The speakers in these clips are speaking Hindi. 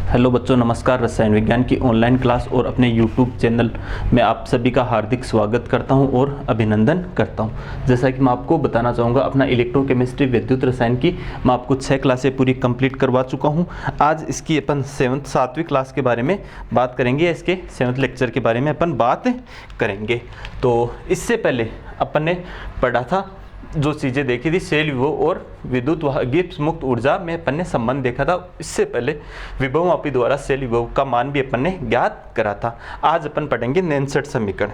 हेलो बच्चों, नमस्कार। रसायन विज्ञान की ऑनलाइन क्लास और अपने यूट्यूब चैनल में आप सभी का हार्दिक स्वागत करता हूं और अभिनंदन करता हूं। जैसा कि मैं आपको बताना चाहूँगा, अपना इलेक्ट्रोकेमिस्ट्री विद्युत रसायन की मैं आपको 6 क्लासें पूरी कंप्लीट करवा चुका हूं। आज इसकी अपन 7वीं क्लास के बारे में बात करेंगे। इसके 7th लेक्चर के बारे में अपन बात करेंगे। तो इससे पहले अपन ने पढ़ा था, जो चीज़ें देखी थी, शेल विभव और विद्युत गिब्स मुक्त ऊर्जा में अपन ने संबंध देखा था। इससे पहले विभवमापी द्वारा शेल विभव का मान भी अपन ने ज्ञात करा था। आज अपन पढ़ेंगे नैनसेट समीकरण।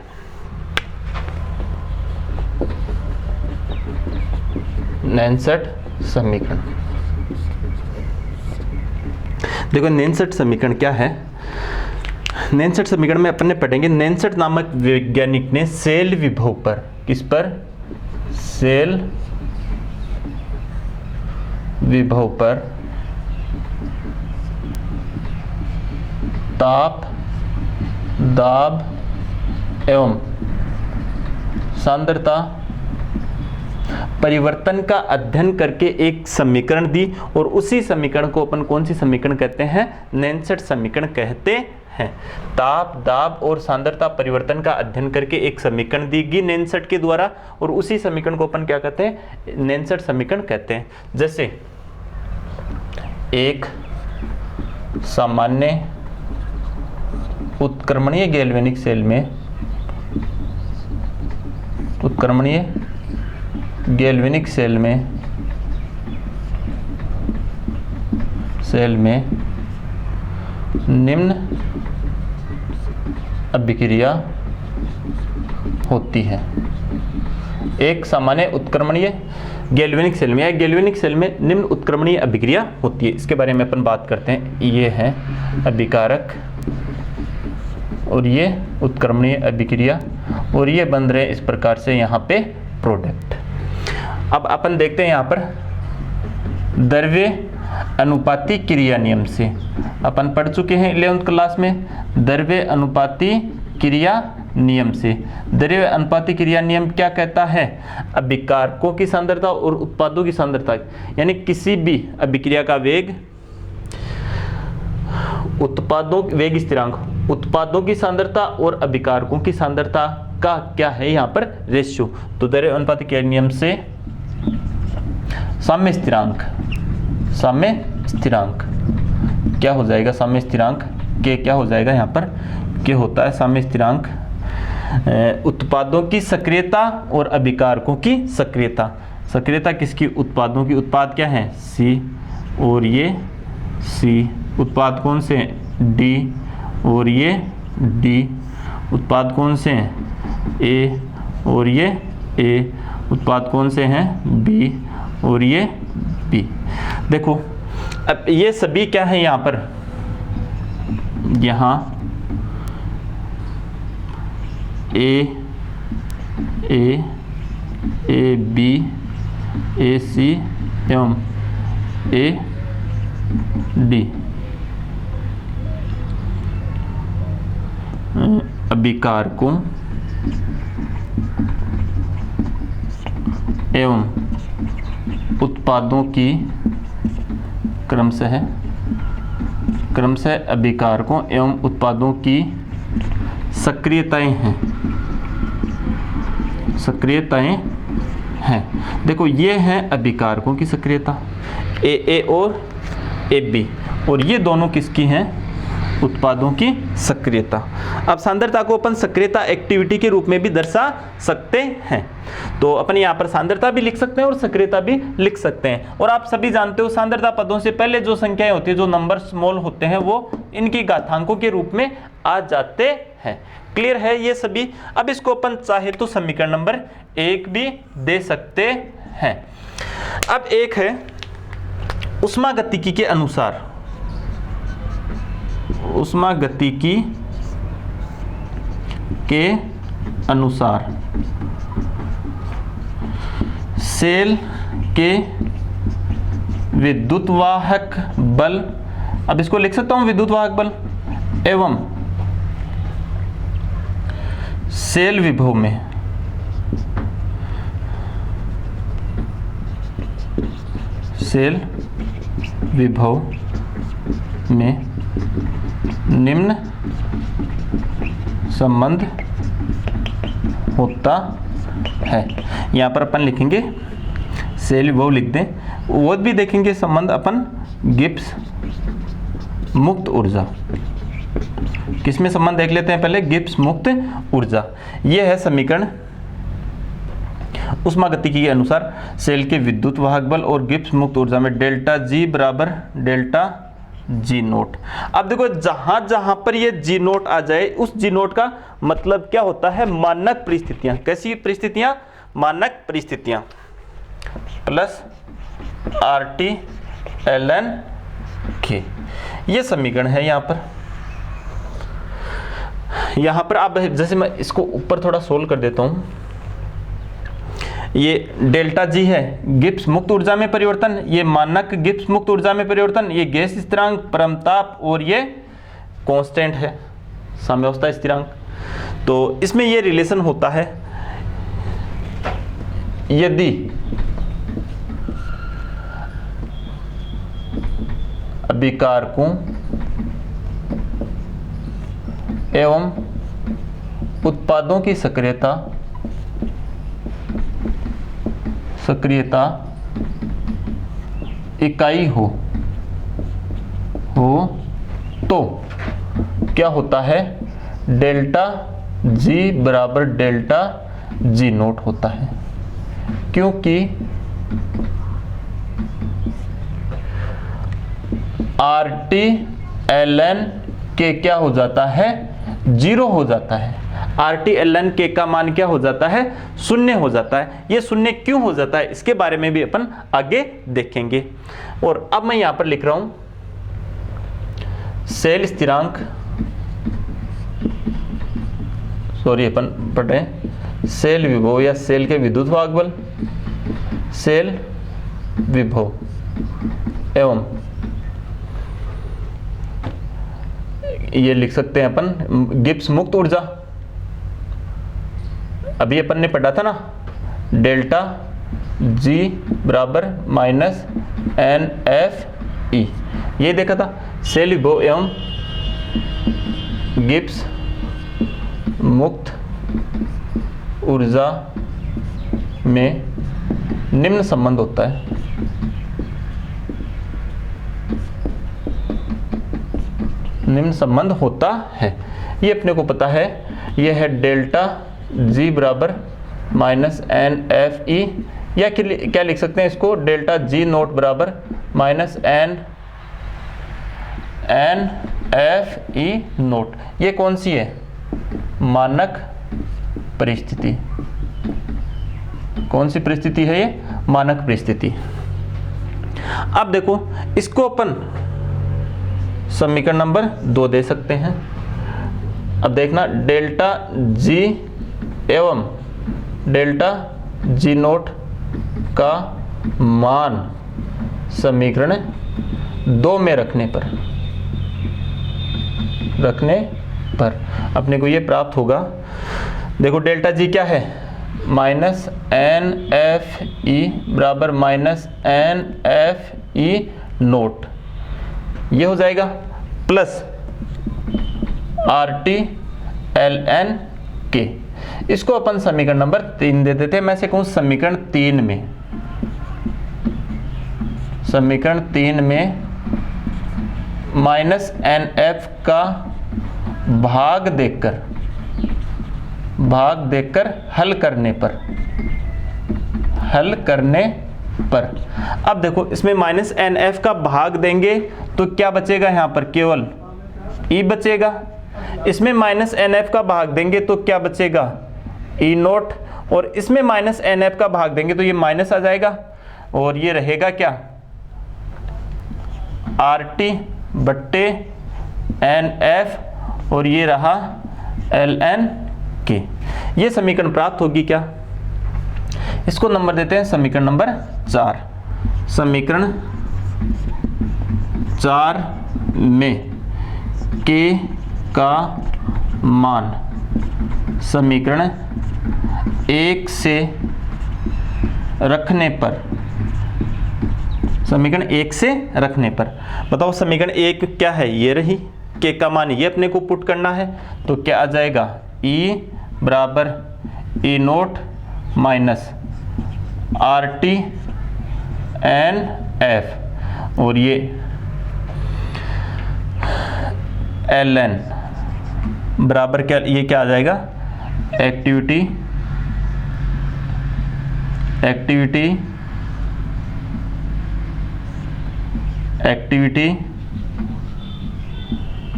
नैनसेट समीकरण, देखो नैनसेट समीकरण क्या है। नैनसेट समीकरण में अपन ने पढ़ेंगे, नैनसेट नामक वैज्ञानिक ने शेल विभव पर, किस पर, शेल विभव पर ताप, दाब एवं सांद्रता परिवर्तन का अध्ययन करके एक समीकरण दी, और उसी समीकरण को अपन कौन सी समीकरण कहते हैं? नैनसेट समीकरण कहते हैं। ताप, दाब और सांद्रता परिवर्तन का अध्ययन करके एक समीकरण दी गई नैनसेट के द्वारा, और उसी समीकरण को अपन क्या कहते हैं? नैनसेट समीकरण कहते हैं। जैसे एक सामान्य उत्क्रमणीय गैल्वेनिक सेल में, उत्क्रमणीय गैल्वेनिक सेल में निम्न अभिक्रिया होती है। एक सामान्य उत्क्रमणीय गैल्वेनिक सेल में या गैल्वेनिक सेल में निम्न उत्क्रमणीय अभिक्रिया होती है। इसके बारे में अपन बात करते हैं। ये है अभिकारक और ये उत्क्रमणीय अभिक्रिया, और ये बन रहे इस प्रकार से यहाँ पे प्रोडक्ट। अब अपन देखते हैं यहाँ पर द्रव्य अनुपाती क्रिया नियम से अपन पढ़ चुके हैं 11th क्लास में। द्रव्य अनुपाती क्रिया नियम से, द्रव्य अनुपाती क्रिया नियम क्या कहता है? अभिकारकों की सांद्रता और उत्पादों की सांद्रता, यानी किसी भी अभिक्रिया का वेग, उत्पादों वेग स्थिरांक, उत्पादों की सांद्रता और अभिकारकों की सांद्रता का क्या है यहाँ पर? रेशियो। तो द्रव्य अनुपाती क्रिया नियम से साम्य स्थिरांक, साम्य स्थिरांक क्या हो जाएगा? साम्य स्थिरांक के क्या हो जाएगा यहाँ पर? के होता है साम्य स्थिरांक उत्पादों की सक्रियता और अभिकारकों की सक्रियता। सक्रियता किसकी? उत्पादों की। उत्पाद क्या है? C, और ये C। उत्पाद कौन से हैं? D, और ये D। उत्पाद कौन से हैं? A, और ये A। उत्पाद कौन से हैं? B, और ये B। देखो अब ये सभी क्या है यहाँ पर? यहाँ A, B, AC एवं AD अभिकारकों एवं उत्पादों की क्रमशः अभिकारकों एवं उत्पादों की सक्रियताएं हैं, सक्रियताएं हैं। देखो ये हैं अभिकारकों की सक्रियता AA और AB, और ये दोनों किसकी हैं? उत्पादों की सक्रियता। अब सांद्रता को अपन सक्रियता एक्टिविटी के रूप में भी दर्शा सकते हैं। तो अपन यहाँ पर सांद्रता भी लिख सकते हैं और सक्रियता भी लिख सकते हैं। और आप सभी जानते हो, सांद्रता पदों से पहले जो संख्याएं होती है, जो नंबर स्मॉल होते हैं, वो इनकी घातांकों के रूप में आ जाते हैं। क्लियर है ये सभी? अब इसको अपन चाहे तो समीकरण नंबर 1 भी दे सकते हैं। अब एक है ऊष्मागतिकी के अनुसार, ऊष्मागतिकी के अनुसार शेल के विद्युतवाहक बल, अब इसको लिख सकता हूं विद्युतवाहक बल, एवं शेल विभव में शेल विभव में निम्न संबंध होता है। यहाँ पर अपन लिखेंगे सेल विभव लिख दें, वो भी देखेंगे संबंध अपन गिब्स मुक्त ऊर्जा। किसमें संबंध देख लेते हैं पहले, गिब्स मुक्त ऊर्जा। ये है समीकरण उष्मागतिकी के अनुसार सेल के विद्युत वाहक बल और गिब्स मुक्त ऊर्जा में डेल्टा जी बराबर डेल्टा जी नोट। अब देखो जहां जहां पर ये जी नोट आ जाए, उस जी नोट का मतलब क्या होता है, मानक परिस्थितियां। कैसी परिस्थितियां, मानक परिस्थितियां। Plus R T L N K, ये समीकरण है। यहां पर अब जैसे मैं इसको ऊपर थोड़ा सोल्व कर देता हूं, ये डेल्टा जी है गिब्स मुक्त ऊर्जा में परिवर्तन, ये मानक गिब्स मुक्त ऊर्जा में परिवर्तन, ये गैस स्थिरांक, परमताप और ये कांस्टेंट है साम्यावस्था स्थिरांक। तो इसमें ये रिलेशन होता है, यदि अभिकारकों एवं उत्पादों की सक्रियता इकाई हो तो क्या होता है, डेल्टा जी बराबर डेल्टा जी नोट होता है। क्योंकि आर टी एल एन के क्या हो जाता है, जीरो हो जाता है। आर टी एल एन के का मान क्या हो जाता है, शून्य हो जाता है। ये शून्य क्यों हो जाता है, इसके बारे में भी अपन आगे देखेंगे। और अब मैं यहां पर लिख रहा हूं सेल स्थिरांक, अपन पढ़े सेल विभव या सेल के विद्युत वाहक बल, सेल विभव एवं ये लिख सकते हैं अपन गिब्स मुक्त ऊर्जा। अभी अपन ने पढ़ा था ना, डेल्टा जी बराबर माइनस एन एफ ई, ये देखा था। सेल विभव एवं गिब्स मुक्त ऊर्जा में निम्न संबंध होता है। निम्न संबंध होता है, ये अपने को पता है। ये है डेल्टा जी बराबर माइनस एन एफ ई, या क्या लिख सकते हैं इसको, डेल्टा जी नोट बराबर minus N F E naught. ये कौन सी है, मानक परिस्थिति। कौन सी परिस्थिति है ये, मानक परिस्थिति। अब देखो इसको अपन समीकरण नंबर 2 दे सकते हैं। अब देखना, डेल्टा जी एवं डेल्टा जी नोट का मान समीकरण 2 में रखने पर अपने को ये प्राप्त होगा। देखो डेल्टा जी क्या है, माइनस एन एफ ई बराबर minus N F E naught, ये हो जाएगा, plus R T L N K. इसको अपन समीकरण नंबर 3 दे देते हैं। मैं से कहूं समीकरण 3 में माइनस एन एफ का भाग देकर हल करने पर अब देखो इसमें माइनस एन एफ का भाग देंगे तो क्या बचेगा, यहां पर केवल ई बचेगा। इसमें माइनस एन एफ का भाग देंगे तो क्या बचेगा, ई नोट। और इसमें माइनस एन एफ का भाग देंगे तो ये माइनस आ जाएगा और ये रहेगा क्या, आर टी बट्टे एन एफ और ये रहा एल एन के। ये समीकरण प्राप्त होगी क्या, इसको नंबर देते हैं समीकरण नंबर 4। समीकरण 4 में के का मान समीकरण 1 से रखने पर समीकरण 1 से रखने पर बताओ समीकरण 1 क्या है, ये रही, के का मान ये अपने को पुट करना है, तो क्या आ जाएगा E बराबर E naught minus RT N F और ये LN बराबर क्या, ये क्या आ जाएगा एक्टिविटी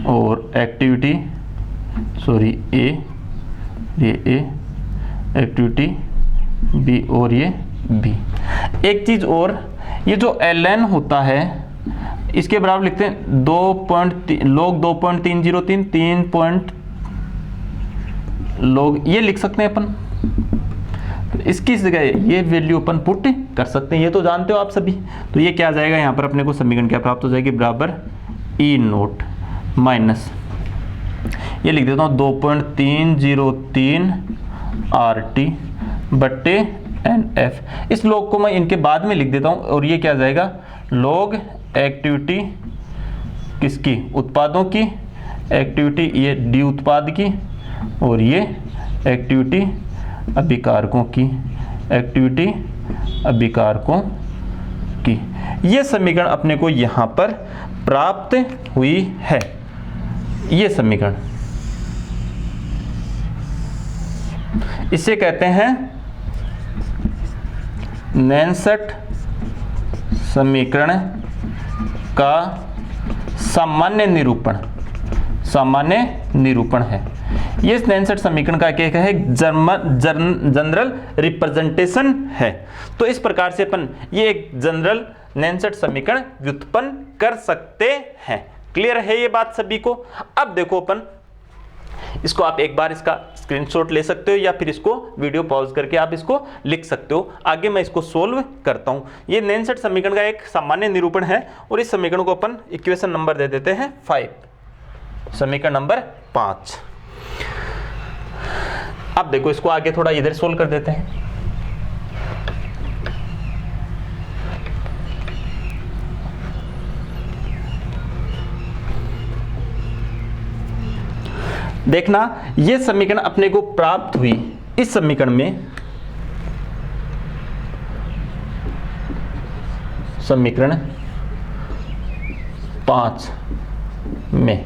और एक्टिविटी सॉरी ए, ये ए एक्टिविटी बी और ये बी। एक चीज और, ये जो ln होता है इसके बराबर लिखते हैं 2.3 log 2.303 3 log, ये लिख सकते हैं अपन। तो इसकी जगह ये वैल्यू अपन पुट कर सकते हैं, ये तो जानते हो आप सभी। तो ये क्या आ जाएगा यहाँ पर अपने को समीकरण क्या प्राप्त हो जाएगी, बराबर E नोट माइनस, ये लिख देता हूँ 2.303 RT बट्टे NF। इस log को मैं इनके बाद में लिख देता हूँ और ये क्या आ जाएगा log एक्टिविटी किसकी, उत्पादों की, एक्टिविटी ये डी उत्पाद की और ये एक्टिविटी अभिकारकों की, एक्टिविटी अभिकारकों की। ये समीकरण अपने को यहाँ पर प्राप्त हुई है। ये समीकरण इसे कहते हैं नैनसट समीकरण का सामान्य निरूपण है। ये नैनसट समीकरण का क्या है, जनरल रिप्रेजेंटेशन है। तो इस प्रकार से अपन ये एक जनरल नैनसट समीकरण व्युत्पन्न कर सकते हैं। क्लियर है ये बात सभी को। अब देखो अपन इसको, आप एक बार इसका स्क्रीनशॉट ले सकते हो या फिर इसको वीडियो पॉज करके आप इसको लिख सकते हो। आगे मैं इसको सोल्व करता हूं। ये नैनसट समीकरण का एक सामान्य निरूपण है और इस समीकरण को अपन इक्वेशन नंबर दे देते हैं 5, समीकरण नंबर 5। अब देखो इसको आगे थोड़ा इधर सोल्व कर देते हैं। देखना ये समीकरण अपने को प्राप्त हुई। इस समीकरण में समीकरण 5 में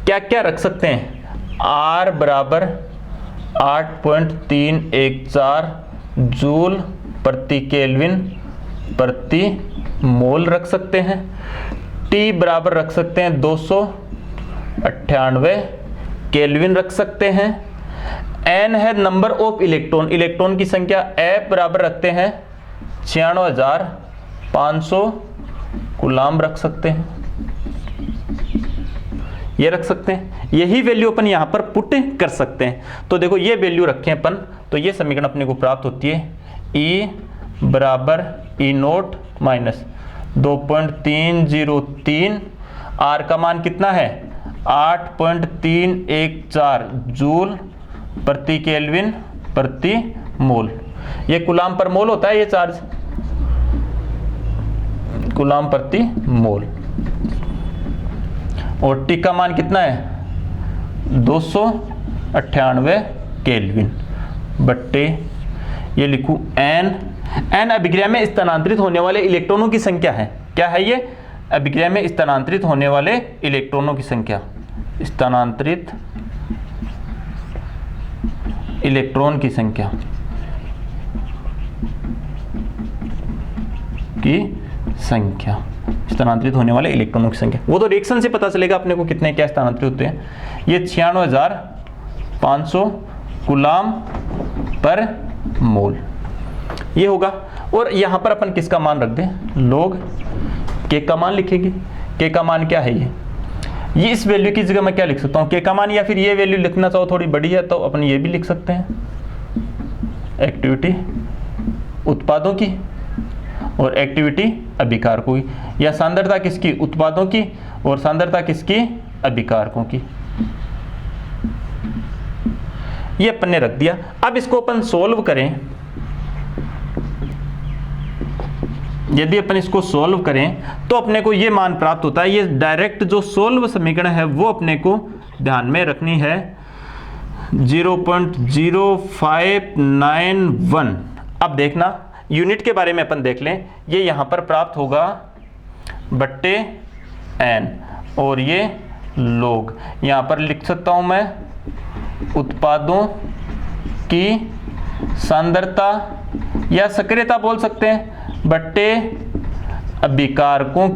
क्या क्या रख सकते हैं, R बराबर 8.314 जूल प्रति केल्विन प्रति मोल रख सकते हैं। T बराबर रख सकते हैं 298 केल्विन रख सकते हैं। N है नंबर ऑफ इलेक्ट्रॉन, इलेक्ट्रॉन की संख्या। F बराबर रखते हैं 96,500 कूलाम रख सकते हैं, ये रख सकते हैं। यही वैल्यू अपन यहां पर पुट कर सकते हैं। तो देखो ये वैल्यू रखें अपन, तो ये समीकरण अपने को प्राप्त होती है E बराबर E नोट माइनस 2.303, R का मान कितना है 8.314 जूल प्रति केल्विन प्रति मोल। ये कूलाम पर मोल होता है, ये चार्ज कूलाम प्रति मोल। और टी का मान कितना है 298 केल्विन बट्टे ये लिखूं एन अभिक्रिया में स्थानांतरित होने वाले इलेक्ट्रॉनों की संख्या है। क्या है ये, अभिक्रिया में स्थानांतरित होने वाले इलेक्ट्रॉनों की संख्या, स्थानांतरित इलेक्ट्रॉन की संख्या स्थानांतरित होने वाले इलेक्ट्रॉनों की संख्या। वो तो रिएक्शन से पता चलेगा अपने को कितने क्या स्थानांतरित होते हैं। ये 96,500 कूलाम पर मोल ये होगा। और यहां पर अपन किसका मान रख दें, लोग के का मान लिखेंगे। के का मान क्या है, ये इस वैल्यू की जगह मैं क्या लिख सकता हूं, के का मान, या फिर ये वैल्यू लिखना चाहो थोड़ी बड़ी है तो अपन ये भी लिख सकते हैं, एक्टिविटी उत्पादों की और एक्टिविटी अभिकारकों की, या सांद्रता किसकी, उत्पादों की, और सांद्रता किसकी, अभिकारकों की। ये अपन ने रख दिया। अब इसको अपन सोल्व करें यदि अपन इसको सोल्व करें तो अपने को ये मान प्राप्त होता है। ये डायरेक्ट जो सोल्व समीकरण है वो अपने को ध्यान में रखनी है 0.0591। अब देखना यूनिट के बारे में अपन देख लें, ये यहाँ पर प्राप्त होगा बट्टे n और ये लोग, यहाँ पर लिख सकता हूँ मैं उत्पादों की सांद्रता या सक्रियता बोल सकते हैं बट्टे अभिकारकों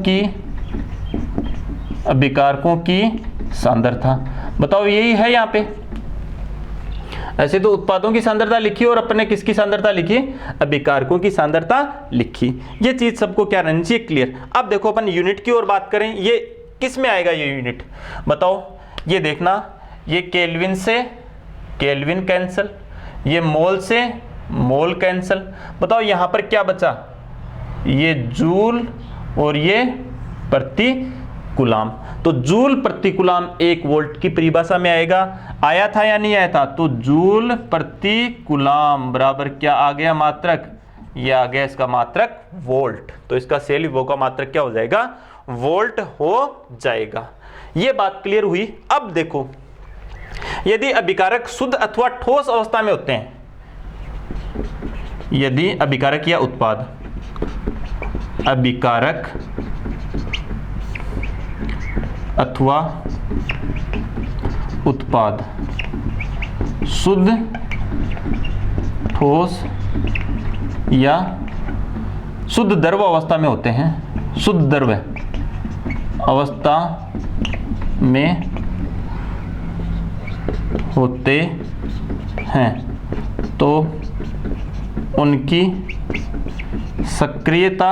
की सांद्रता। बताओ यही है यहाँ पे। ऐसे तो उत्पादों की सांद्रता लिखी और अपने किसकी सांद्रता लिखी, अभिकारकों की सांद्रता लिखी। ये चीज सबको क्या रहनी चाहिए, क्लियर। अब देखो अपन यूनिट की ओर बात करें, ये किस में आएगा ये यूनिट, बताओ। ये देखना, ये केल्विन से केल्विन कैंसल, ये मोल से मोल कैंसल। बताओ यहां पर क्या बचा, ये जूल और ये प्रति कूलाम। तो जूल प्रति कूलाम 1 वोल्ट की परिभाषा में आएगा, आया था या नहीं आया था। तो जूल प्रति कूलाम बराबर क्या आ गया, मात्रक, ये आ गया इसका मात्रक वोल्ट। तो इसका सेल विभव का मात्रक क्या हो जाएगा, वोल्ट हो जाएगा। ये बात क्लियर हुई। अब देखो, यदि अभिकारक शुद्ध अथवा ठोस अवस्था में होते हैं, यदि अभिकारक या उत्पाद, अभिकारक अथवा उत्पाद शुद्ध, ठोस या शुद्ध द्रव अवस्था में होते हैं, शुद्ध द्रव अवस्था में होते हैं, तो उनकी सक्रियता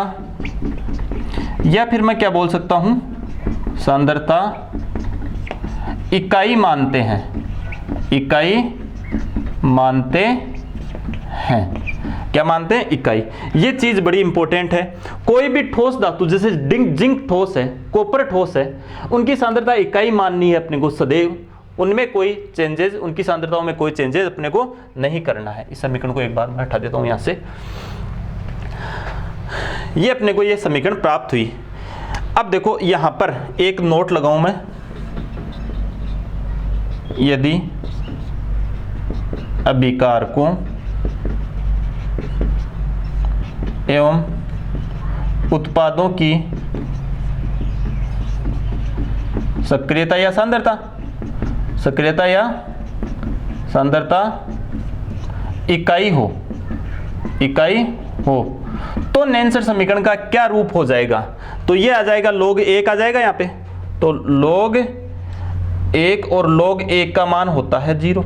या फिर मैं क्या बोल सकता हूं, सांद्रता इकाई मानते हैं, इकाई मानते हैं। क्या मानते हैं, इकाई। ये चीज बड़ी इंपॉर्टेंट है। कोई भी ठोस धातु, जैसे जिंक ठोस है, कॉपर ठोस है, उनकी सांद्रता इकाई माननी है अपने को सदैव। उनमें कोई चेंजेस, उनकी सांद्रताओं में कोई चेंजेस अपने को नहीं करना है। इस समीकरण को एक बार मैं हटा देता हूं यहां से। ये अपने को ये समीकरण प्राप्त हुई। अब देखो यहां पर एक नोट लगाऊं मैं, यदि अभिकारकों एवं उत्पादों की सक्रियता या सांद्रता, सक्रियता या सांद्रता इकाई हो, इकाई हो, तो नेंसर समीकरण का क्या रूप हो जाएगा। तो ये आ जाएगा log 1 आ जाएगा यहाँ पे। तो log 1 और log 1 का मान होता है 0।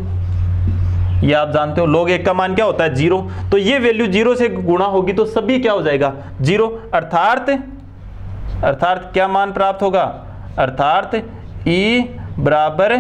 ये आप जानते हो log 1 का मान क्या होता है, 0। तो ये वैल्यू 0 से गुणा होगी तो सभी क्या हो जाएगा, 0। अर्थात क्या मान प्राप्त होगा, अर्थात E बराबर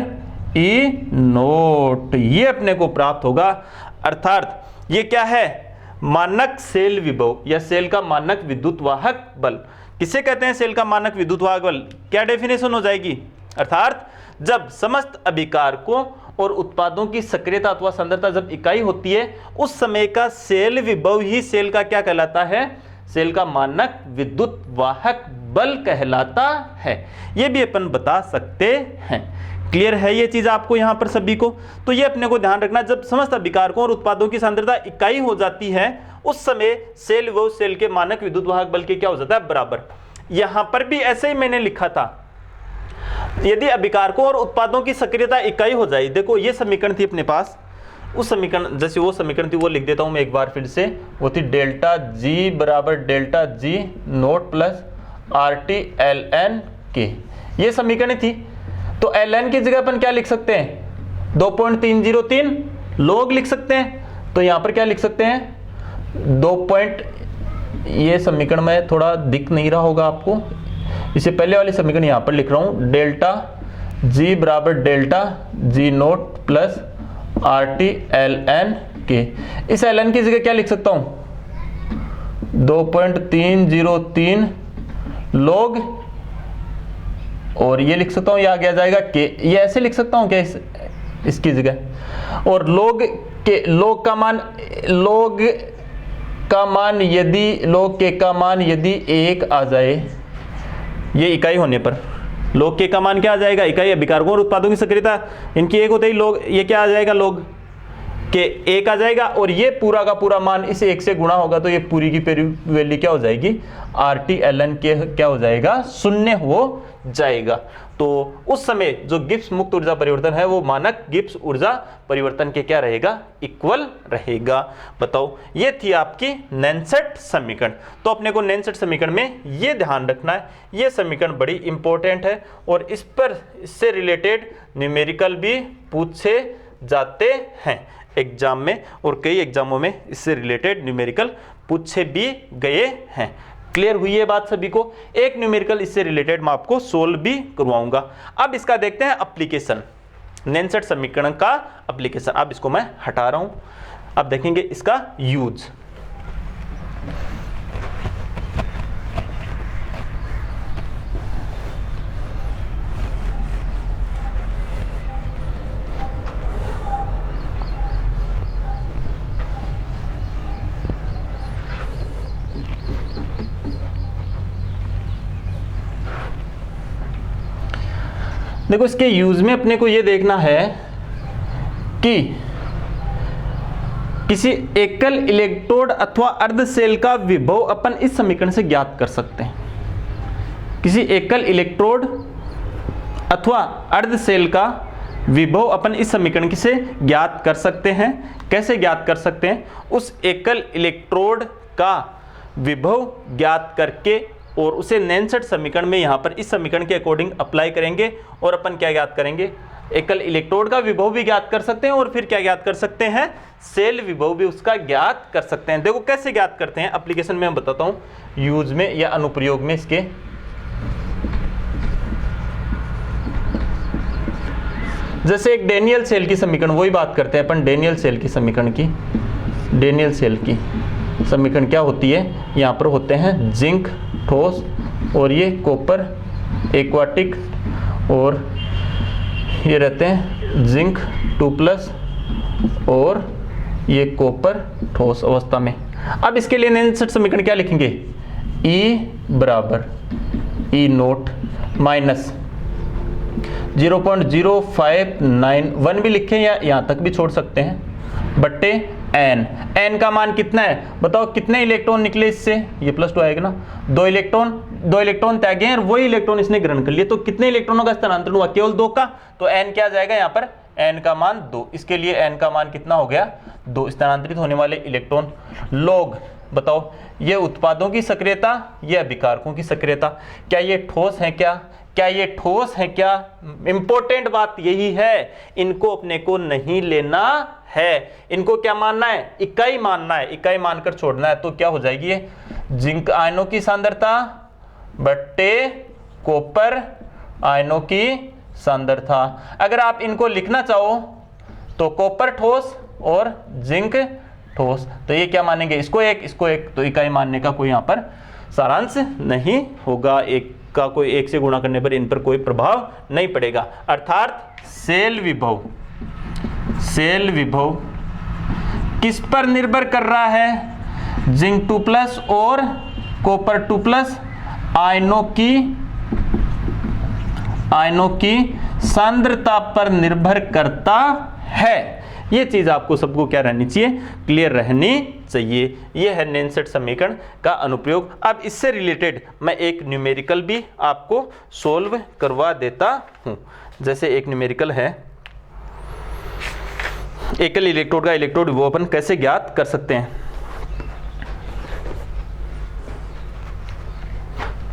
E नोट, ये अपने को प्राप्त होगा। अर्थात ये क्या है, मानक सेल विभव या सेल का मानक विद्युत वाहक बल। किसे कहते हैं सेल का मानक विद्युत वाहक बल, क्या डेफिनेशन हो जाएगी, अर्थात जब समस्त अभिकारकों और उत्पादों की सक्रियता अथवा सांद्रता जब इकाई होती है, उस समय का सेल विभव ही सेल का क्या कहलाता है, सेल का मानक विद्युत वाहक बल कहलाता है। यह भी अपन बता सकते हैं। क्लियर है ये चीज आपको यहां पर सभी को। तो ये अपने को ध्यान रखना, जब समस्त अभिकारकों और उत्पादों की सांद्रता इकाई हो जाती है, उस समय सेल विभव सेल के मानक विद्युत वाहक बल के क्या हो जाता है, बराबर। यहां पर भी ऐसे ही मैंने लिखा था, यदि अभिकारकों और उत्पादों की सक्रियता इकाई हो जाए। देखो ये समीकरण थी अपने पास, उस समीकरण, जैसे वो समीकरण थी वो लिख देता हूं मैं एक बार फिर से। वो थी डेल्टा जी बराबर delta G note plus RT ln के, ये समीकरण थी। तो ln की जगह अपन क्या लिख सकते हैं, 2.303 log लिख सकते हैं। तो यहां पर क्या लिख सकते हैं, 2. ये समीकरण में थोड़ा दिख नहीं रहा होगा आपको, इससे पहले वाले समीकरण यहां पर लिख रहा हूं, डेल्टा जी बराबर delta G note plus RT ln के। इस ln की जगह क्या लिख सकता हूं, 2.303 log, और ये लिख सकता हूं, ये आगे आ जाएगा के। ये ऐसे लिख सकता हूं क्या इसकी जगह, और log के, log का मान, log का मान यदि log k का मान यदि 1 आ जाए, ये इकाई होने पर log k का मान क्या आ जाएगा, इकाई अभिकारकों और उत्पादों की सक्रियता इनकी 1 होते ही log ये क्या आ जाएगा, log के 1 आ जाएगा, और ये पूरा का पूरा मान इस 1 से गुणा होगा तो ये पूरी की पूरी वैल्यू क्या हो जाएगी, RT ln के क्या हो जाएगा, शून्य हो जाएगा। तो उस समय जो गिब्स मुक्त ऊर्जा परिवर्तन है वो मानक गिब्स ऊर्जा परिवर्तन के क्या रहेगा, इक्वल रहेगा। बताओ, ये थी आपकी नैनसेट समीकरण। तो अपने को नैनसेट समीकरण में ये ध्यान रखना है, ये समीकरण बड़ी इंपॉर्टेंट है और इस पर इससे रिलेटेड न्यूमेरिकल भी पूछे जाते हैं एग्जाम में, और कई एग्जामों में इससे रिलेटेड न्यूमेरिकल पूछे भी गए हैं। क्लियर हुई ये बात सभी को? एक न्यूमेरिकल इससे रिलेटेड मैं आपको सोल्व भी करवाऊंगा। अब इसका देखते हैं एप्लीकेशन, नैनसेट समीकरण का एप्लीकेशन। अब इसको मैं हटा रहा हूं, अब देखेंगे इसका यूज। देखो, इसके यूज में अपने को यह देखना है कि किसी एकल इलेक्ट्रोड अथवा अर्ध सेल का विभव अपन इस समीकरण से ज्ञात कर सकते हैं। किसी एकल इलेक्ट्रोड अथवा अर्ध सेल का विभव अपन इस समीकरण से ज्ञात कर सकते हैं। कैसे ज्ञात कर सकते हैं? उस एकल इलेक्ट्रोड का विभव ज्ञात करके और उसे नैनसेट समीकरण में यहां पर इस समीकरण के अकॉर्डिंग अप्लाई करेंगे और अपन क्या ज्ञात करेंगे, एकल इलेक्ट्रोड का विभव भी ज्ञात कर सकते हैं और फिर क्या ज्ञात कर सकते हैं, सेल विभव भी उसका ज्ञात कर सकते हैं। देखो कैसे ज्ञात करते हैं, एप्लीकेशन में मैं बताता हूं, यूज में या अनुप्रयोग में इसके। जैसे एक डेनियल सेल की समीकरण, वही बात करते हैं अपन डेनियल सेल की समीकरण की। डेनियल सेल की समीकरण क्या होती है, यहां पर होते हैं जिंक ठोस और ये कॉपर एक्वाटिक, और ये रहते हैं जिंक 2+ और ये कॉपर ठोस अवस्था में। अब इसके लिए नैनसेट समीकरण क्या लिखेंगे, E बराबर E0 माइनस 0.0591 भी लिखें या यहां तक भी छोड़ सकते हैं, बट्टे n का मान कितना है, बताओ कितने इलेक्ट्रॉन निकले इससे, ये +2 आएगा ना, 2 इलेक्ट्रॉन त्यागे हैं और वही इलेक्ट्रॉन इसने ग्रहण कर लिए, तो कितने इलेक्ट्रॉनों का स्थानांतरण हुआ, केवल 2 का, तो n क्या जाएगा यहाँ पर, n का मान 2। इसके लिए n का मान कितना हो गया, 2 स्थानांतरित होने वाले इलेक्ट्रॉन। log, बताओ ये उत्पादों की सक्रियता, ये अभिकारकों की सक्रियता, क्या ये ठोस है, क्या ये ठोस है, क्या इंपॉर्टेंट बात यही है, इनको अपने को नहीं लेना है, इनको क्या मानना है, इकाई मानना है, इकाई मानकर छोड़ना है। तो क्या हो जाएगी ये, जिंक आयनों की सांद्रता बट्टे कॉपर आयनों की सांद्रता। अगर आप इनको लिखना चाहो तो कॉपर ठोस और जिंक ठोस, तो ये क्या मानेंगे, इसको एक, तो इकाई मानने का कोई यहाँ पर सारांश नहीं होगा, एक का कोई 1 से गुणा करने पर इन पर कोई प्रभाव नहीं पड़ेगा। अर्थात सेल विभव किस पर निर्भर कर रहा है, जिंक 2+ और कॉपर 2+ आयनों की सांद्रता पर निर्भर करता है। ये चीज आपको सबको क्या रहनी चाहिए, क्लियर रहनी चाहिए। ये है नैनसेट समीकरण का अनुप्रयोग। अब इससे रिलेटेड मैं एक न्यूमेरिकल भी आपको सोल्व करवा देता हूं। जैसे एक न्यूमेरिकल है, एकल इलेक्ट्रोड का इलेक्ट्रोड विभव अपन कैसे ज्ञात कर सकते हैं।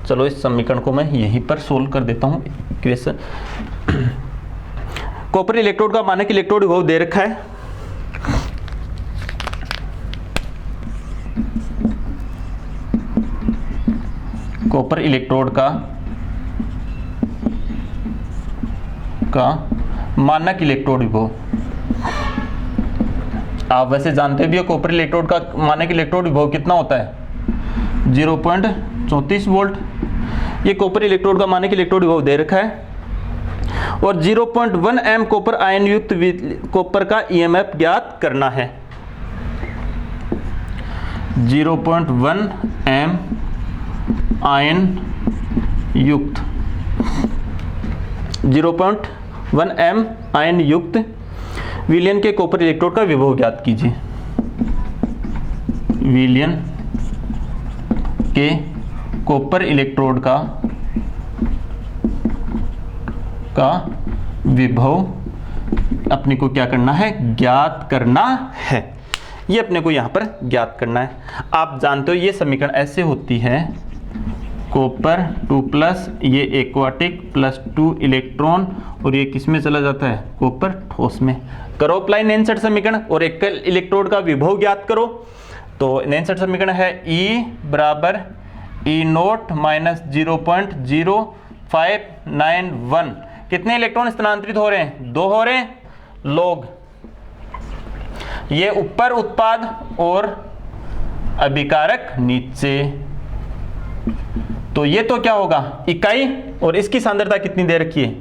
चलो इस समीकरण को मैं यहीं पर सोल्व कर देता हूं। इक्वेशन, कॉपर इलेक्ट्रोड का मानक इलेक्ट्रोड विभव दे रखा है, कॉपर इलेक्ट्रोड का मानक इलेक्ट्रोड विभव, आप वैसे जानते भी हो कॉपर इलेक्ट्रोड का मानक इलेक्ट्रोड विभव कितना होता है, 0.34 वोल्ट। ये कॉपर इलेक्ट्रोड का मानक इलेक्ट्रोड विभव दे रखा है और 0.1 एम कॉपर आयन युक्त कॉपर का ईएमएफ ज्ञात करना है। 0.1 एम आयन युक्त 0.1 एम आयन युक्त विलयन के कॉपर इलेक्ट्रोड का विभव ज्ञात कीजिए। विलयन के कॉपर इलेक्ट्रोड का विभव अपने को क्या करना है, ज्ञात करना है। ये अपने को यहां पर ज्ञात करना है। आप जानते हो ये समीकरण ऐसे होती है, कॉपर 2+ ये एक्वाटिक +2 इलेक्ट्रॉन और ये किस में चला जाता है, कॉपर ठोस में। करो अप्लाई नैनसेट समीकरण और एकल इलेक्ट्रोड का विभव ज्ञात करो। तो नैनसेट समीकरण है E बराबर E0 - 0.0591। कितने इलेक्ट्रॉन स्थानांतरित हो रहे हैं, 2 हो रहे हैं। लॉग ये ऊपर उत्पाद और अभिकारक नीचे, तो ये तो क्या होगा इकाई, और इसकी सांद्रता कितनी दे रखी है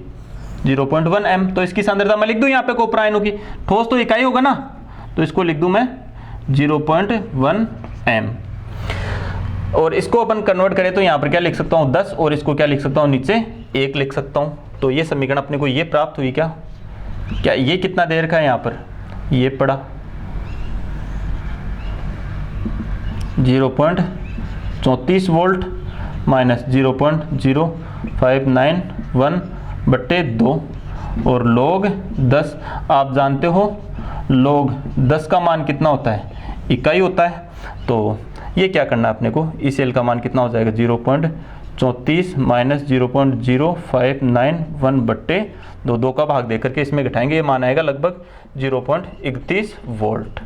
0.1 m। तो इसकी सांद्रता मैं लिख दूं यहाँ पे कॉपर आयनों की, ठोस तो इकाई होगा ना, तो इसको लिख दूं मैं 0.1 m। और इसको अपन कन्वर्ट करें तो यहाँ पर क्या लिख सकता हूँ 10, और इसको क्या लिख सकता हूँ नीचे 1 लिख सकता हूँ। तो ये समीकरण अपने को ये प्राप्त हुई। क्या ये कितना दे रखा है यहाँ पर, ये पड़ा 0.34 वोल्ट माइनस 0.0591/2 और log 10। आप जानते हो log 10 का मान कितना होता है, इकाई होता है। तो ये क्या करना है अपने को, इस सेल का मान कितना हो जाएगा 0.34 माइनस 0.0591/2, 2 का भाग देकर के इसमें घटाएंगे, ये मान आएगा लगभग 0.31 वोल्ट।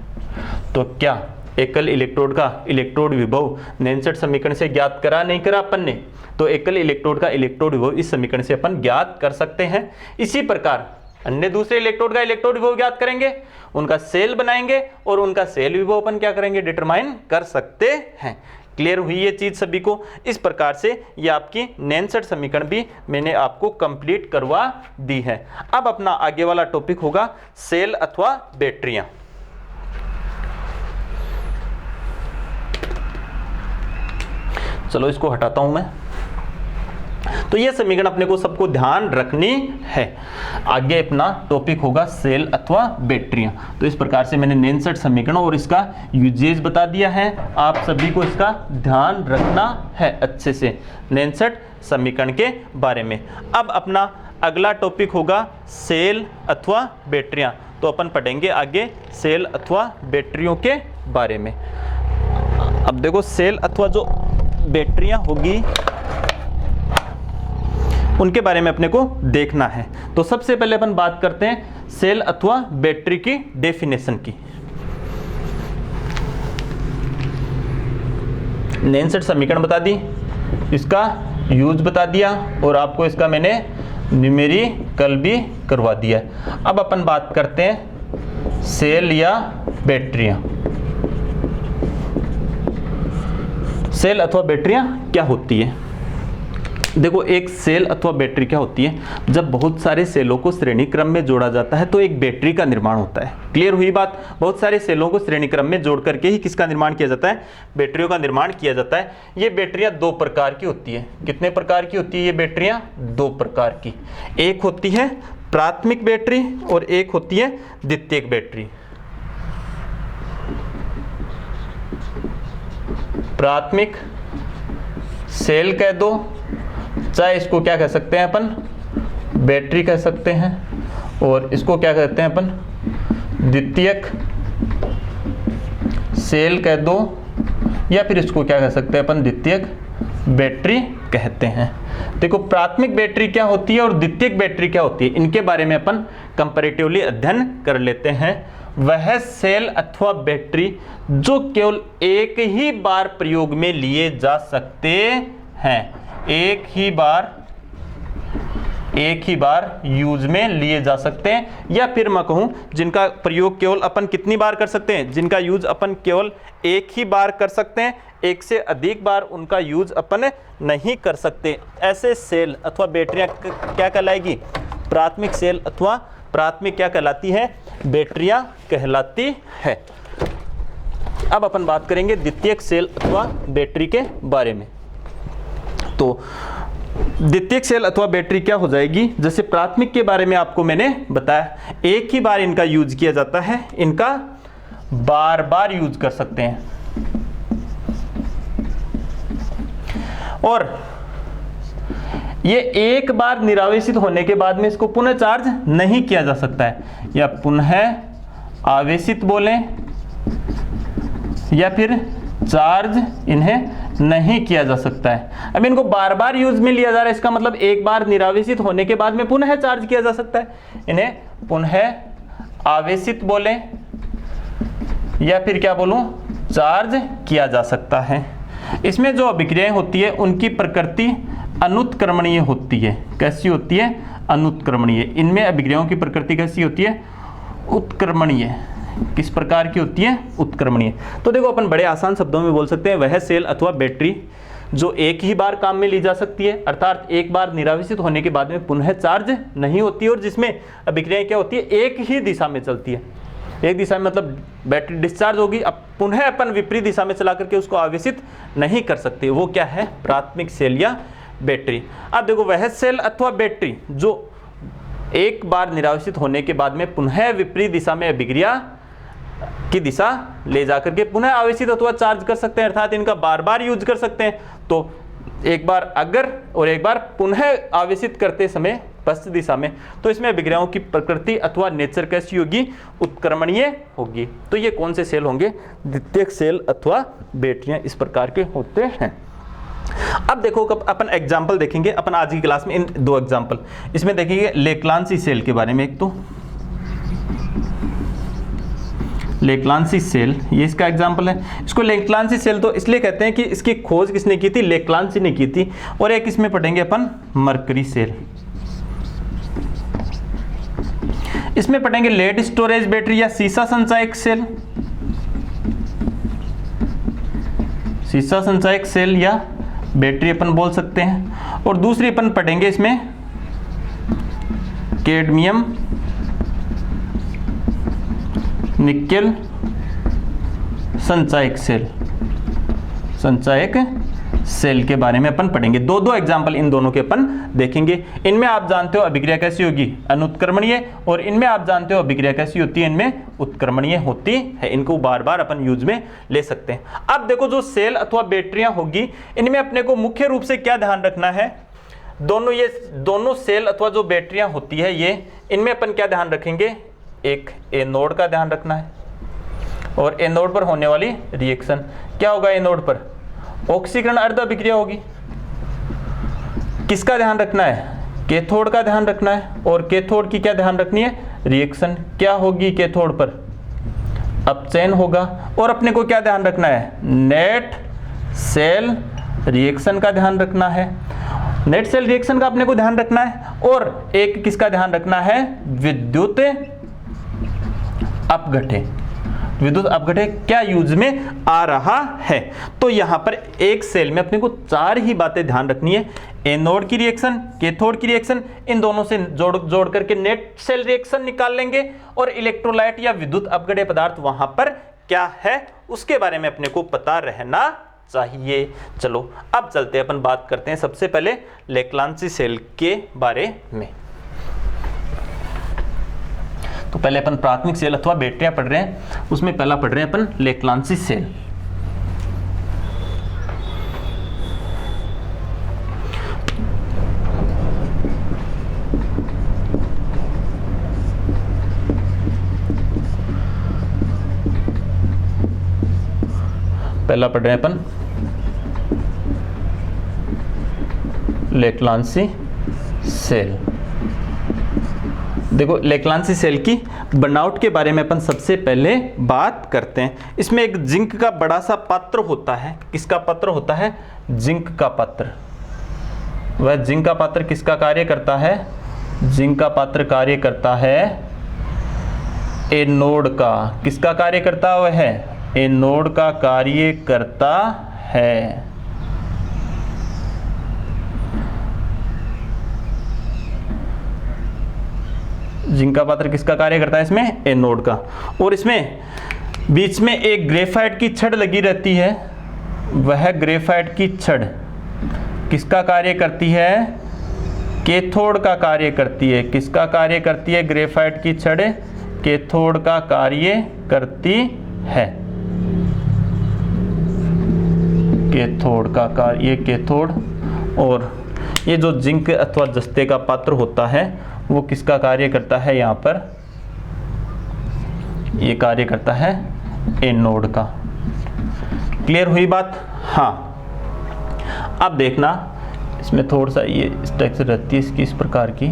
तो क्या एकल इलेक्ट्रोड का इलेक्ट्रोड विभव नैनसेट समीकरण से ज्ञात करा नहीं करा अपन ने? तो एकल इलेक्ट्रोड का इलेक्ट्रोड विभव इस समीकरण से अपन ज्ञात कर सकते हैं। इसी प्रकार अन्य दूसरे इलेक्ट्रोड का इलेक्ट्रोड विभव ज्ञात करेंगे, उनका सेल बनाएंगे और उनका सेल विभव अपन क्या करेंगे, डिटरमाइन कर सकते हैं। क्लियर हुई ये चीज सभी को? इस प्रकार से ये आपकी नैनसेट समीकरण भी मैंने आपको कंप्लीट करवा दी है। अब अपना आगे वाला टॉपिक होगा सेल अथवा बैटरियां। चलो इसको हटाता हूं मैं। तो ये समीकरण अपने को सबको ध्यान रखनी है। आगे अपना टॉपिक होगा सेल अथवा बैटरियां। तो इस प्रकार से मैंने नैनसेट समीकरण और इसका यूजेज बता दिया है। आप सभी को इसका ध्यान रखना है अच्छे से नैनसेट समीकरण के बारे में। अब अपना अगला टॉपिक होगा सेल अथवा बैटरियां। तो अपन पढ़ेंगे आगे सेल अथवा बैटरियों के बारे में। अब देखो सेल अथवा जो बैटरियां होगी उनके बारे में अपने को देखना है। तो सबसे पहले अपन बात करते हैं सेल अथवा बैटरी की डेफिनेशन की। नैनसेट समीकरण बता दी, इसका यूज बता दिया और आपको इसका मैंने न्यूमेरिकल भी करवा दिया। अब अपन बात करते हैं सेल या बैटरियां। सेल अथवा बैटरियां क्या होती है? देखो एक सेल अथवा बैटरी क्या होती है, जब बहुत सारे सेलों को श्रेणी क्रम में जोड़ा जाता है तो एक बैटरी का निर्माण होता है। क्लियर हुई बात? बहुत सारे सेलों को श्रेणी क्रम में जोड़ करके ही किसका निर्माण किया जाता है, बैटरियों का निर्माण किया जाता है। ये बैटरियां 2 प्रकार की होती है। कितने प्रकार की होती है ये बैटरियां? 2 प्रकार की। एक होती है प्राथमिक बैटरी और एक होती है द्वितीयक बैटरी। प्राथमिक सेल कह दो, चाहे इसको क्या कह सकते हैं अपन, बैटरी कह सकते हैं, और इसको क्या कहते हैं अपन, द्वितीयक सेल कह दो, या फिर इसको क्या कह सकते हैं अपन, द्वितीयक बैटरी कहते हैं। देखो प्राथमिक बैटरी क्या होती है और द्वितीयक बैटरी क्या होती है, इनके बारे में अपन कंपैरेटिवली अध्ययन कर लेते हैं। वह सेल अथवा बैटरी जो केवल एक ही बार प्रयोग में लिए जा सकते हैं, एक ही बार यूज में लिए जा सकते हैं, या फिर मैं कहूं जिनका प्रयोग केवल अपन कितनी बार कर सकते हैं, जिनका यूज अपन केवल एक ही बार कर सकते हैं, एक से अधिक बार उनका यूज अपन नहीं कर सकते। ऐसे सेल अथवा बैटरियां क्या कहलाएगी, प्राथमिक सेल अथवा प्राथमिक क्या कहलाती है, बैटरियां कहलाती है। अब अपन बात करेंगे द्वितीयक सेल अथवा बैटरी के बारे में। तो द्वितीयक सेल अथवा बैटरी क्या हो जाएगी, जैसे प्राथमिक के बारे में आपको मैंने बताया, एक ही बार इनका यूज किया जाता है, इनका बार बार यूज कर सकते हैं, और ये एक बार निरावेशित होने के बाद में इसको पुनः चार्ज नहीं किया जा सकता है, या पुनः आवेशित बोलें या फिर चार्ज इन्हें नहीं किया जा सकता है। अब इनको बार बार यूज में लिया जा रहा है, इसका मतलब एक बार निरावेशित होने के बाद में पुनः चार्ज किया जा सकता है, इन्हें पुनः आवेशित बोलें या फिर क्या बोलूं, चार्ज किया जा सकता है। इसमें जो अभिक्रियाएं होती है उनकी प्रकृति अनुत्क्रमणीय होती है। कैसी होती है? अनुत्क्रमणीय। इनमें अभिक्रियाओं की प्रकृति कैसी होती है? उत्क्रमणीय। किस प्रकार की होती है? उत्क्रमणीय। तो देखो अपन बड़े आसान शब्दों में बोल सकते हैं, वह सेल अथवा बैटरी जो एक ही बार काम में ली जा सकती है, अर्थात एक बार निरावेशित होने के बाद में पुनः चार्ज नहीं होती है, और जिसमें अभिक्रियाएं क्या होती है, एक ही दिशा में चलती है। एक दिशा में मतलब बैटरी डिस्चार्ज होगी, अब पुनः अपन विपरीत दिशा में चला करके उसको आवेशित नहीं कर सकते, वो क्या है? प्राथमिक सेल या बैटरी। अब देखो वह सेल अथवा बैटरी जो एक बार निरावेशित होने के बाद में पुनः विपरीत दिशा में अभिक्रिया की दिशा ले जाकर के पुनः आवेशित अथवा चार्ज कर सकते हैं, अर्थात इनका बार बार यूज कर सकते हैं। तो एक बार अगर और एक बार पुनः आवेशित करते समय पश्चिम दिशा में, तो इसमें अभिक्रियाओं की प्रकृति अथवा नेचर कैसी होगी? उत्क्रमणीय होगी। तो ये कौन से सेल होंगे? द्वितीयक सेल अथवा बैटरियां इस प्रकार के होते हैं। अब देखो अपन एग्जाम्पल देखेंगे अपन आज की क्लास में, इन दो एग्जाम्पल। इसमें देखेंगे लेक्लांसी सेल के बारे में। एक तो लेक्लांसी सेल, ये इसका एग्जाम्पल है। इसको लेक्लांसी सेल तो इसलिए कहते हैं कि इसकी खोज किसने की थी? लेक्लांसी ने की थी। और एक इसमें पढ़ेंगे अपन मरकरी सेल। इसमें पढ़ेंगे लेड स्टोरेज बैटरी या सीसा संचायक सेल, सीसा संचायक सेल या बैटरी अपन बोल सकते हैं। और दूसरी अपन पढ़ेंगे इसमें कैडमियम निकेल संचायक सेल, संचायक सेल के बारे में अपन पढ़ेंगे। दो एग्जाम्पल इन दोनों के अपन देखेंगे। इनमें आप जानते हो अभिक्रिया कैसी होगी? अनुत्क्रमणीय। और इनमें आप जानते हो अभिक्रिया कैसी होती है? इनमें उत्क्रमणीय होती है। इनको बार बार अपन यूज में ले सकते हैं। अब देखो जो सेल अथवा बैटरियां होगी, इनमें अपने को मुख्य रूप से क्या ध्यान रखना है? दोनों सेल अथवा जो बैटरियां होती है ये, इनमें अपन क्या ध्यान रखेंगे? एक एनोड का ध्यान रखना है, और एनोड पर होने वाली रिएक्शन क्या होगा? एनोड पर ऑक्सीकरण अर्ध अभिक्रिया होगी। किसका ध्यान रखना है? कैथोड का ध्यान रखना है। और कैथोड की क्या ध्यान रखनी है? रिएक्शन क्या होगी कैथोड पर? अपचयन होगा। और अपने को क्या ध्यान रखना है? नेट सेल रिएक्शन का ध्यान रखना है। नेट सेल रिएक्शन का अपने को ध्यान रखना है। और एक किसका ध्यान रखना है? विद्युत अपघट्य। विद्युत अपघट्य क्या यूज में आ रहा है। तो यहां पर एक सेल में अपने को चार ही बातें ध्यान रखनी है। एनोड की रिएक्शन, कैथोड की रिएक्शन, इन दोनों से जोड़ करके नेट सेल रिएक्शन निकाल लेंगे, और इलेक्ट्रोलाइट या विद्युत अपघट्य पदार्थ वहां पर क्या है उसके बारे में अपने को पता रहना चाहिए। चलो अब चलते हैं, अपन बात करते हैं सबसे पहले लेक्लांसी सेल के बारे में। तो पहले अपन प्राथमिक सेल अथवा बैटरियां पढ़ रहे हैं, उसमें पहला पढ़ रहे हैं अपन लेक्लांसी सेल। पहला पढ़ रहे हैं अपन लेक्लांसी सेल। देखो लेक्लांसी सेल की बनावट के बारे में अपन सबसे पहले बात करते हैं। इसमें एक जिंक का बड़ा सा पात्र होता है। किसका पात्र होता है? जिंक का पात्र। वह जिंक का पात्र किसका कार्य करता है? जिंक का पात्र कार्य करता है एनोड का। किसका कार्य करता है? एनोड का कार्य करता है। जिंक का पात्र किसका कार्य करता है? इसमें एनोड का। और इसमें बीच में एक ग्रेफाइट की छड़ लगी रहती है, वह ग्रेफाइट की छड़ किसका कार्य करती है? कैथोड का कार्य करती है। किसका कार्य करती है? ग्रेफाइट की छड़ कैथोड का कार्य करती है। कैथोड का कार्य, ये कैथोड, और ये जो जिंक अथवा जस्ते का पात्र होता है वो किसका कार्य करता है? यहाँ पर ये कार्य करता है एनोड का। क्लियर हुई बात? हाँ। अब देखना इसमें थोड़ा सा ये स्ट्रक्चर रहती है इसकी इस प्रकार की।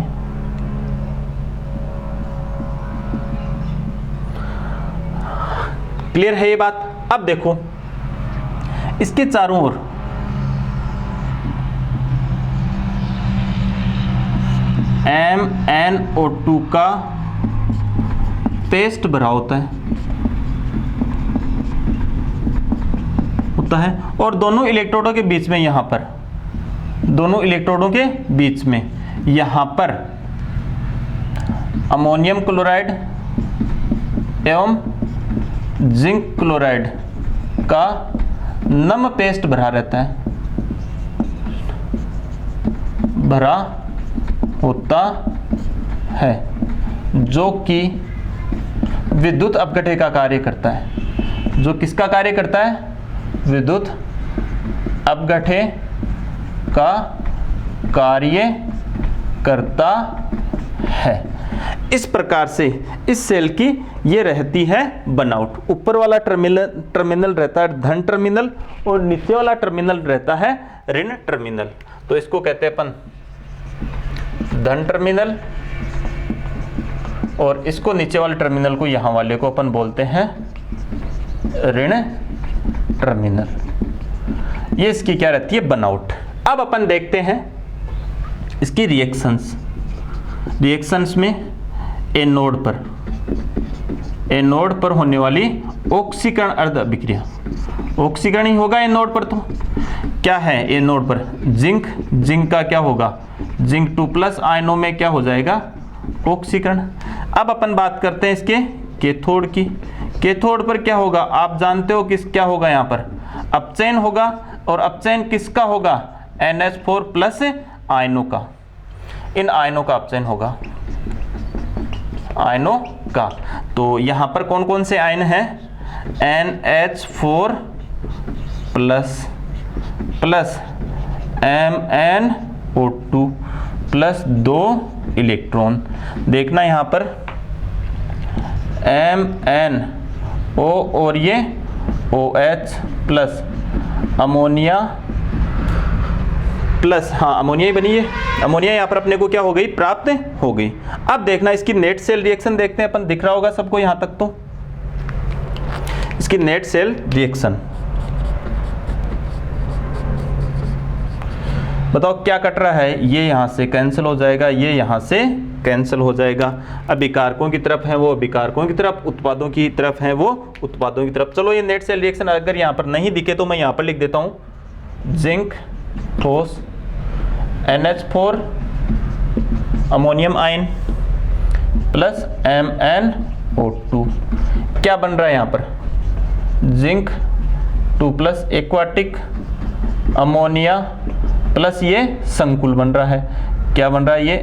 क्लियर है ये बात? अब देखो इसके चारों ओर MnO2 का पेस्ट भरा होता है और दोनों इलेक्ट्रोडों के बीच में, यहां पर दोनों इलेक्ट्रोडों के बीच में यहां पर अमोनियम क्लोराइड एवं जिंक क्लोराइड का नम पेस्ट भरा रहता है, भरा होता है, जो कि विद्युत अपघट्य का कार्य करता है। जो किसका कार्य करता है? विद्युत अपघट्य का कार्य करता है। इस प्रकार से इस सेल की ये रहती है बनावट। ऊपर वाला टर्मिनल रहता है धन टर्मिनल और नीचे वाला टर्मिनल रहता है ऋण टर्मिनल। तो इसको कहते हैं अपन धन टर्मिनल, और इसको नीचे वाले टर्मिनल को, यहां वाले को अपन बोलते हैं ऋण टर्मिनल। ये इसकी क्या रहती है? बनावट। अब अपन देखते हैं इसकी रिएक्शंस। रिएक्शंस में एनोड पर होने वाली ऑक्सीकरण अर्ध अभिक्रिया, ऑक्सीकरण ही होगा एनोड पर। तो क्या है एनोड पर? जिंक का क्या होगा? जिंक 2+ आयनों में क्या हो जाएगा? ऑक्सीकरण। अब अपन बात करते हैं इसके कैथोड की। कैथोड पर क्या होगा? आप जानते हो किस क्या होगा? यहाँ पर अपचयन होगा, और अपचयन किसका होगा? NH4+ आयनों का। इन आयनों का अपचयन होगा, आयनों का। तो यहां पर कौन कौन से आयन हैं? NH4+ plus MnO2 plus 2 electron. देखना यहां पर MnO और ये OH प्लस अमोनिया प्लस, हाँ अमोनिया ही बनी है। अमोनिया यहाँ पर अपने को क्या हो गई? प्राप्त हो गई। अब देखना इसकी नेट सेल रिएक्शन देखते हैं अपन। दिख रहा होगा सबको यहाँ तक? तो इसकी नेट सेल रिएक्शन बताओ क्या कट रहा है? ये यहाँ से कैंसिल हो जाएगा, ये यहाँ से कैंसिल हो जाएगा। अभिकारकों की तरफ है वो अभिकारकों की तरफ, उत्पादों की तरफ है वो उत्पादों की तरफ। चलो ये नेट सेल रिएक्शन अगर यहाँ पर नहीं दिखे तो मैं यहाँ पर लिख देता हूँ, जिंक ठोस NH4 ammonium ion plus MnO2। क्या बन रहा है यहाँ पर? जिंक 2+ एक्वाटिक अमोनिया प्लस ये संकुल बन रहा है। क्या बन रहा है? ये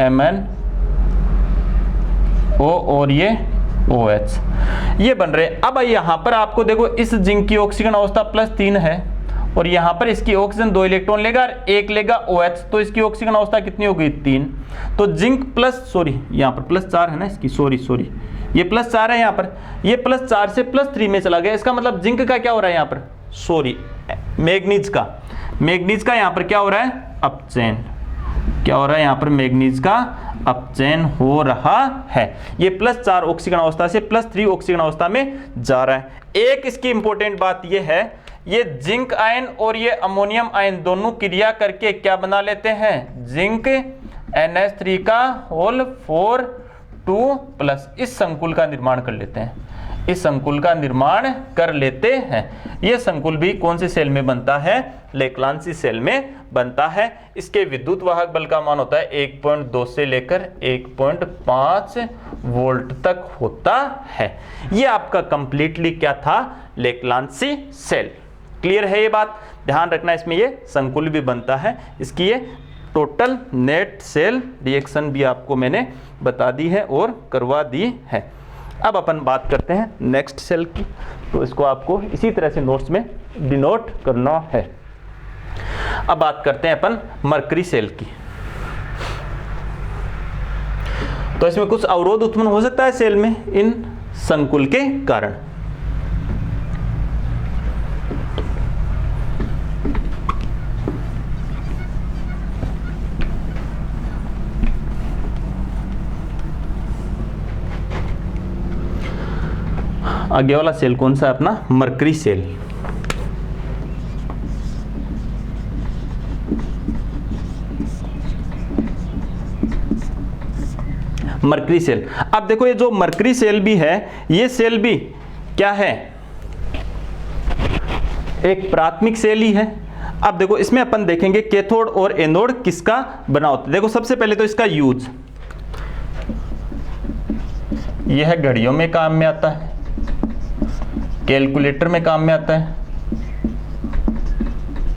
MnO और ये OH ये बन रहे। अब यहाँ पर आपको देखो इस जिंक की ऑक्सीजन अवस्था +3 है और यहाँ पर इसकी ऑक्सीजन 2 इलेक्ट्रॉन लेगा और 1 लेगा OH, तो इसकी ऑक्सीजन अवस्था कितनी हो गई? 3। तो जिंक यहाँ पर +4 है ना इसकी, सॉरी ये +4 है यहाँ पर, ये +4 से +3 में चला गया। इसका मतलब जिंक का क्या हो रहा है यहाँ पर? मैग्नीज का यहाँ पर क्या हो रहा है? अपचयन। क्या हो रहा है यहाँ पर? मैग्नीज का अपचयन हो रहा है। ये +4 ऑक्सीजन अवस्था से +3 ऑक्सीजन अवस्था में जा रहा है। एक इसकी इंपॉर्टेंट बात ये है, ये जिंक आयन और ये अमोनियम आयन दोनों क्रिया करके क्या बना लेते हैं? जिंक NH3 का होल 4 2+ इस संकुल का निर्माण कर लेते हैं। इस संकुल का निर्माण कर लेते हैं। यह संकुल भी कौन से सेल में बनता है? लेक्लांसी सेल में बनता है। इसके विद्युत वाहक बल का मान होता है 1.2 से लेकर 1.5 वोल्ट तक होता है। यह आपका कंप्लीटली क्या था? लेक्लांसी सेल। क्लियर है ये बात? ध्यान रखना, इसमें ये संकुल भी बनता है। इसकी ये टोटल नेट सेल रिएक्शन भी आपको मैंने बता दी है और करवा दी है। अब अपन बात करते हैं नेक्स्ट सेल की, तो इसको आपको इसी तरह से नोट्स में डिनोट करना है। अब बात करते हैं अपन मरकरी सेल की। तो इसमें कुछ अवरोध उत्पन्न हो सकता है सेल में इन संकुल के कारण। आगे वाला सेल कौन सा है अपना? Mercury cell. Mercury cell. अब देखो ये जो मरकरी सेल भी है, ये सेल भी क्या है? एक प्राथमिक सेल ही है। अब देखो इसमें अपन देखेंगे कैथोड और एनोड किसका बना होता है। देखो सबसे पहले तो इसका यूज, यह घड़ियों में काम में आता है, कैलकुलेटर में काम में आता है,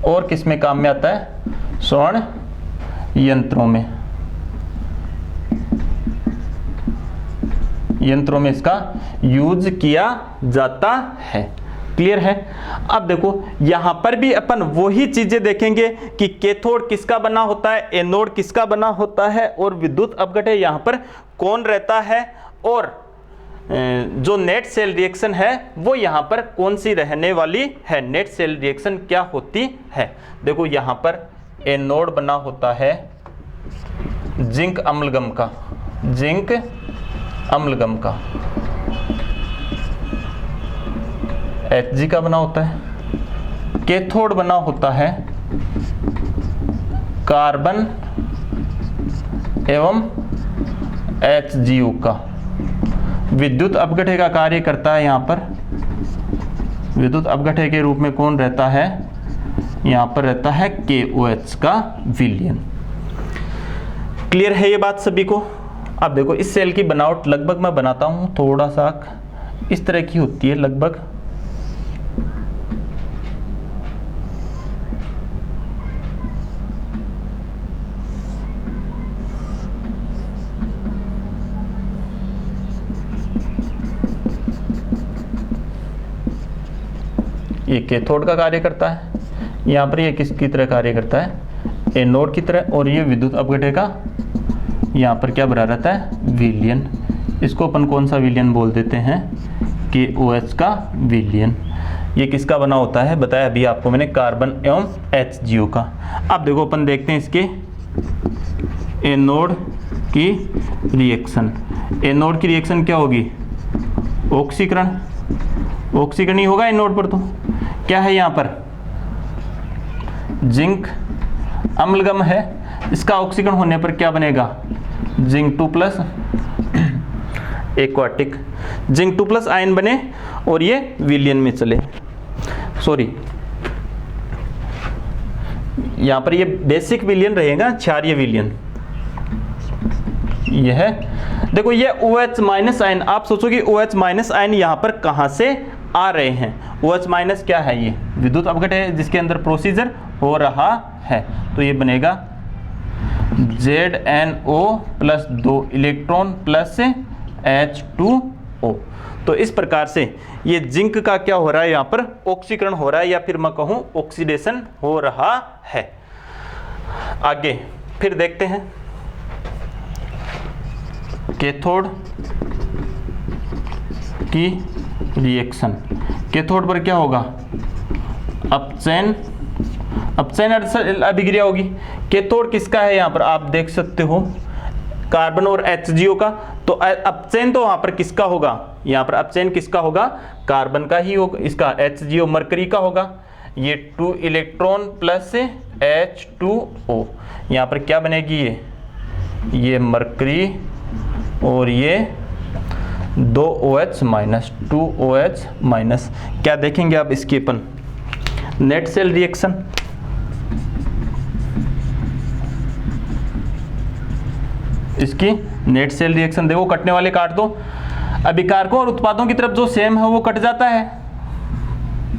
और किस में काम में आता है? स्वर्ण यंत्रों में। यंत्रों में इसका यूज किया जाता है। क्लियर है? अब देखो यहां पर भी अपन वही चीजें देखेंगे कि कैथोड किसका बना होता है, एनोड किसका बना होता है, और विद्युत अपघटन यहां पर कौन रहता है, और जो नेट सेल रिएक्शन है वो यहाँ पर कौन सी रहने वाली है। नेट सेल रिएक्शन क्या होती है? देखो यहाँ पर एनोड बना होता है जिंक अम्लगम का, जिंक अम्लगम का, Hg का बना होता है। कैथोड बना होता है कार्बन एवं HgO का। विद्युत अपघटन का कार्य करता है यहाँ पर, विद्युत अपघटन के रूप में कौन रहता है? यहाँ पर रहता है KOH का विलयन। क्लियर है ये बात सभी को? अब देखो इस सेल की बनावट लगभग मैं बनाता हूँ, थोड़ा सा इस तरह की होती है लगभग। ये कैथोड का कार्य करता है, यहाँ पर ये किसकी तरह कार्य करता है? एनोड की तरह, और ये विद्युत अपघटन का यहाँ पर क्या बना रहता है? विलयन। इसको अपन कौन सा विलयन बोल देते हैं? KOH का विलयन। ये किसका बना होता है? बताया अभी आपको मैंने, कार्बन एवं HgO का। अब देखो अपन देखते हैं इसके एनोड की रिएक्शन। एनोड की रिएक्शन क्या होगी? ऑक्सीकरण। ऑक्सीकरण ही होगा एनोड पर। तो क्या है यहाँ पर? जिंक अम्लगम है। इसका ऑक्सीकरण होने पर क्या बनेगा? Zinc 2 plus aquatic, zinc 2 plus ion बने और ये विलयन में चले। सॉरी, यहाँ पर ये बेसिक विलयन रहेगा, क्षारीय विलयन। यह देखो ये OH माइनस आयन, आप सोचोगे OH माइनस आयन यहाँ पर कहाँ से आ रहे हैं? OH माइनस क्या है? ये विद्युत अपघटन है जिसके अंदर प्रोसीजर हो रहा है, तो ये बनेगा ZnO plus 2 electron plus H2O। तो इस प्रकार से ये जिंक का क्या हो रहा है? यहाँ पर ऑक्सीकरण हो रहा है, या फिर मैं कहूँ ऑक्सीडेशन हो रहा है। आगे फिर देखते हैं कैथोड की रिएक्शन। कैथोड पर क्या होगा? अपचयन, अपचयन अभिक्रिया होगी। कैथोड किसका है? यहाँ पर आप देख सकते हो कार्बन और HgO का। तो अपचयन तो वहां पर किसका होगा? यहाँ पर अपचयन किसका होगा? कार्बन का ही होगा। इसका HgO मरकरी का होगा। ये 2 इलेक्ट्रॉन प्लस H2O, यहाँ पर क्या बनेगी? ये मरकरी और ये 2 OH माइनस 2 OH माइनस। क्या देखेंगे अब इसकी अपन नेट सेल रिएक्शन। इसकी नेट सेल रिएक्शन देखो, कटने वाले काट दो, अभिकारकों और उत्पादों की तरफ जो सेम है वो कट जाता है,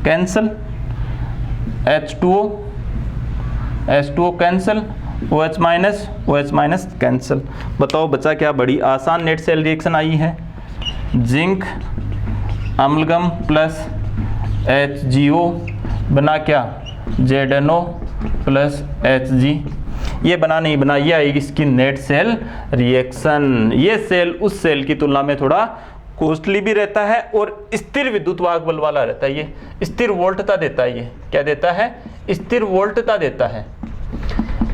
cancel, H2O cancel, OH minus cancel. बताओ बचा क्या? बड़ी आसान नेट सेल रिएक्शन आई है। जिंक अम्लगम प्लस HgO बना क्या? ZnO plus Hg। ये बना नहीं बना, ये आएगी इसकी नेट सेल रिएक्शन। ये सेल उस सेल की तुलना में थोड़ा कॉस्टली भी रहता है और स्थिर विद्युत वाहक बल वाला रहता है। ये स्थिर वोल्टता देता है। ये क्या देता है? स्थिर वोल्टता देता है।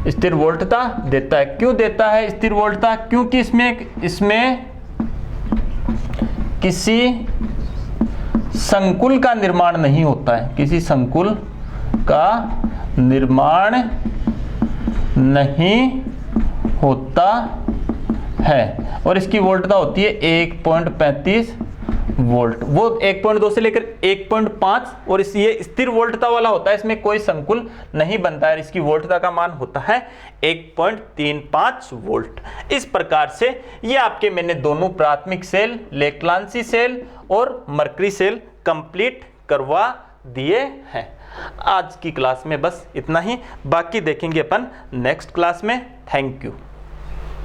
स्थिर वोल्टता देता है। क्यों देता है स्थिर वोल्टता? क्योंकि इसमें किसी संकुल का निर्माण नहीं होता है, किसी संकुल का निर्माण नहीं होता है और इसकी वोल्टता होती है 1.35 वोल्ट। वो 1.2 से लेकर 1.5 और ये स्थिर वोल्टता वाला होता है, इसमें कोई संकुल नहीं बनता है। इसकी वोल्टता का मान होता है 1.35 वोल्ट। इस प्रकार से ये आपके मैंने दोनों प्राथमिक सेल, लेक्लांसी सेल और मरकरी सेल कंप्लीट करवा दिए हैं। आज की क्लास में बस इतना ही, बाकी देखेंगे अपन नेक्स्ट क्लास में। Thank you.